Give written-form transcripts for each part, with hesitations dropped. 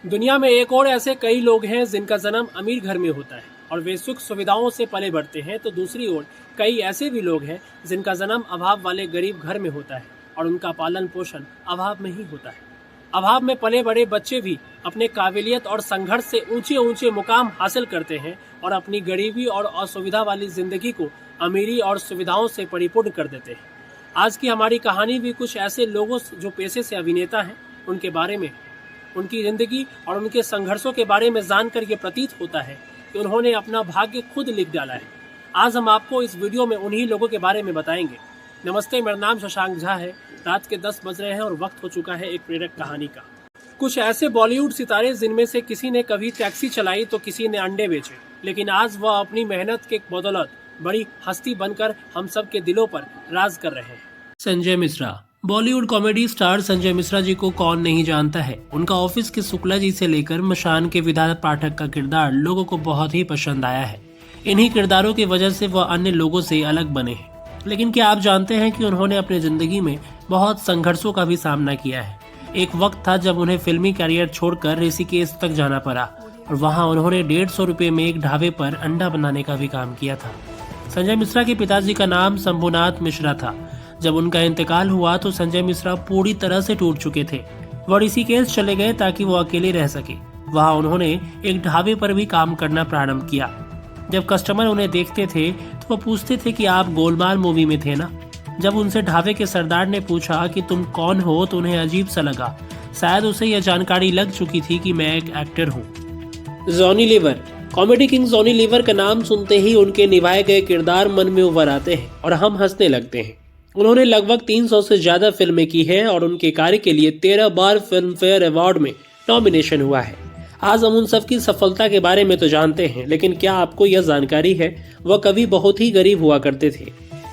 दुनिया में एक और ऐसे कई लोग हैं जिनका जन्म अमीर घर में होता है और वे सुख सुविधाओं से पले बढ़ते हैं, तो दूसरी ओर कई ऐसे भी लोग हैं जिनका जन्म अभाव वाले गरीब घर में होता है और उनका पालन पोषण अभाव में ही होता है। अभाव में पले बड़े बच्चे भी अपने काबिलियत और संघर्ष से ऊंचे ऊंचे मुकाम हासिल करते हैं और अपनी गरीबी और असुविधा वाली जिंदगी को अमीरी और सुविधाओं से परिपूर्ण कर देते हैं। आज की हमारी कहानी भी कुछ ऐसे लोगों जो पेशे से अभिनेता हैं उनके बारे में, उनकी जिंदगी और उनके संघर्षों के बारे में जानकर ये प्रतीत होता है कि उन्होंने अपना भाग्य खुद लिख डाला है। आज हम आपको इस वीडियो में उन्हीं लोगों के बारे में बताएंगे। नमस्ते, मेरा नाम शशांक झा है। रात के 10 बज रहे हैं और वक्त हो चुका है एक प्रेरक कहानी का। कुछ ऐसे बॉलीवुड सितारे जिनमें से किसी ने कभी टैक्सी चलाई तो किसी ने अंडे बेचे, लेकिन आज वह अपनी मेहनत के बदौलत बड़ी हस्ती बनकर हम सब के दिलों पर राज कर रहे हैं। संजय मिश्रा। बॉलीवुड कॉमेडी स्टार संजय मिश्रा जी को कौन नहीं जानता है। उनका ऑफिस के शुक्ला जी से लेकर मशान के विधायक पाठक का किरदार लोगों को बहुत ही पसंद आया है। इन्हीं किरदारों की वजह से वह अन्य लोगों से अलग बने हैं। लेकिन क्या आप जानते हैं कि उन्होंने अपनी जिंदगी में बहुत संघर्षों का भी सामना किया है। एक वक्त था जब उन्हें फिल्मी कैरियर छोड़कर ऋषिकेश तक जाना पड़ा और वहाँ उन्होंने 150 रुपए में एक ढाबे पर अंडा बनाने का भी काम किया था। संजय मिश्रा के पिताजी का नाम शंभुनाथ मिश्रा था। जब उनका इंतकाल हुआ तो संजय मिश्रा पूरी तरह से टूट चुके थे। वह ऋषिकेश चले गए ताकि वो अकेले रह सके। वहाँ उन्होंने एक ढाबे पर भी काम करना प्रारंभ किया। जब कस्टमर उन्हें देखते थे तो वह पूछते थे कि आप गोलमाल मूवी में थे ना। जब उनसे ढाबे के सरदार ने पूछा कि तुम कौन हो तो उन्हें अजीब सा लगा। शायद उसे यह जानकारी लग चुकी थी कि मैं एक एक्टर हूँ। जॉनी लीवर। कॉमेडी किंग जॉनी लीवर का नाम सुनते ही उनके निभाए गए किरदार मन में उभर आते हैं और हम हंसने लगते हैं। उन्होंने लगभग 300 से ज्यादा फिल्में की हैं और उनके कार्य के लिए 13 बार फिल्म फेयर अवार्ड में नॉमिनेशन हुआ है। आज हम उन सब की सफलता के बारे में तो जानते हैं, लेकिन क्या आपको यह जानकारी है वह कभी बहुत ही गरीब हुआ करते थे।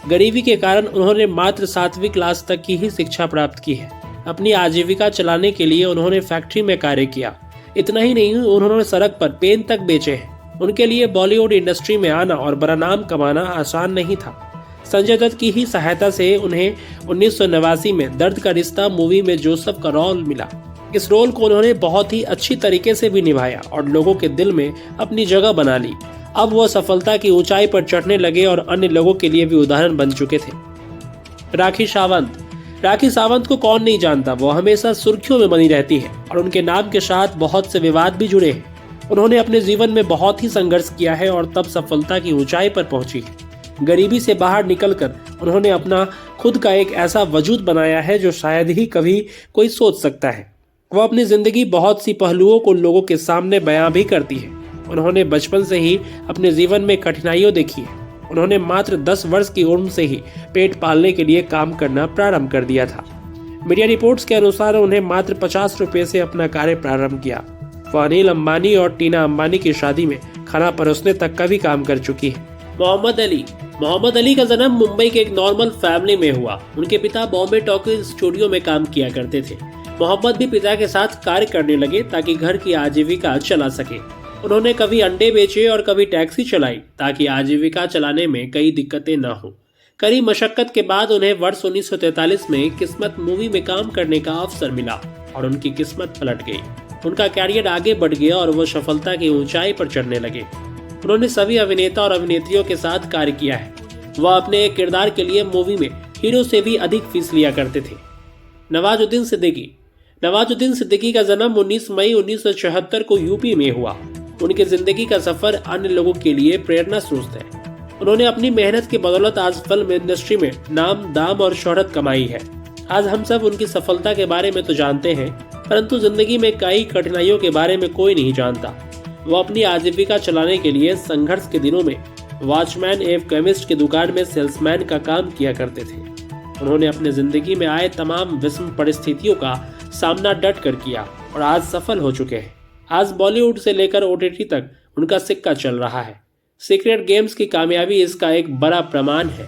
गरीबी के कारण उन्होंने मात्र 7वीं क्लास तक की ही शिक्षा प्राप्त की है। अपनी आजीविका चलाने के लिए उन्होंने फैक्ट्री में कार्य किया। इतना ही नहीं, उन्होंने सड़क पर पेन तक बेचे हैं। उनके लिए बॉलीवुड इंडस्ट्री में आना और बड़ा नाम कमाना आसान नहीं था। संजय दत्त की ही सहायता से उन्हें 1989 में दर्द का रिश्ता मूवी में जोसेफ का रोल मिला। इस रोल को उन्होंने बहुत ही अच्छी तरीके से भी निभाया और लोगों के दिल में अपनी जगह बना ली। अब वह सफलता की ऊंचाई पर चढ़ने लगे और अन्य लोगों के लिए भी उदाहरण बन चुके थे। राखी सावंत। राखी सावंत को कौन नहीं जानता। वो हमेशा सुर्खियों में बनी रहती है और उनके नाम के साथ बहुत से विवाद भी जुड़े हैं। उन्होंने अपने जीवन में बहुत ही संघर्ष किया है और तब सफलता की ऊंचाई पर पहुंची है। गरीबी से बाहर निकलकर उन्होंने अपना खुद का एक ऐसा वजूद बनाया है जो शायद ही कभी कोई सोच सकता है। वह अपनी जिंदगी बहुत सी पहलुओं को लोगों के सामने बयां भी करती है। उन्होंने बचपन से ही अपने जीवन में कठिनाइयां देखी है। उन्होंने मात्र 10 वर्ष की उम्र से ही पेट पालने के लिए काम करना प्रारंभ कर दिया था। मीडिया रिपोर्ट्स के अनुसार उन्हें मात्र 50 रुपए से अपना कार्य प्रारंभ किया। वह अनिल अंबानी और टीना अंबानी की शादी में खाना परोसने तक का भी काम कर चुकी है। मोहम्मद अली। मोहम्मद अली का जन्म मुंबई के एक नॉर्मल फैमिली में हुआ। उनके पिता बॉम्बे टॉकीज स्टूडियो में काम किया करते थे। मोहम्मद भी पिता के साथ कार्य करने लगे ताकि घर की आजीविका चला सके। उन्होंने कभी अंडे बेचे और कभी टैक्सी चलाई ताकि आजीविका चलाने में कई दिक्कतें न हो। कड़ी मशक्कत के बाद उन्हें वर्ष 1943 में किस्मत मूवी में काम करने का अवसर मिला और उनकी किस्मत पलट गई। उनका कैरियर आगे बढ़ गया और वो सफलता की ऊंचाई पर चढ़ने लगे। उन्होंने सभी अभिनेता और अभिनेत्रियों के साथ कार्य किया है। वह अपने एक किरदार के लिए मूवी में हीरो से भी अधिक फीस लिया करते थे। नवाजुद्दीन सिद्दीकी। नवाजुद्दीन सिद्दीकी का जन्म 19 मई 1974 को यूपी में हुआ। उनकी जिंदगी का सफर अन्य लोगों के लिए प्रेरणा स्रोत है। उन्होंने अपनी मेहनत की बदौलत आज फिल्म इंडस्ट्री में नाम, दाम और शोहरत कमाई है। आज हम सब उनकी सफलता के बारे में तो जानते हैं, परंतु जिंदगी में कई कठिनाइयों के बारे में कोई नहीं जानता। वो अपनी आजीविका चलाने के लिए संघर्ष के दिनों में वॉचमैन एवं केमिस्ट की दुकान में सेल्समैन का काम किया करते थे। उन्होंने अपने जिंदगी में आए तमाम विषम परिस्थितियों का सामना डट कर किया और आज सफल हो चुके हैं। आज बॉलीवुड से लेकर OTT तक उनका सिक्का चल रहा है। सीक्रेट गेम्स की कामयाबी इसका एक बड़ा प्रमाण है।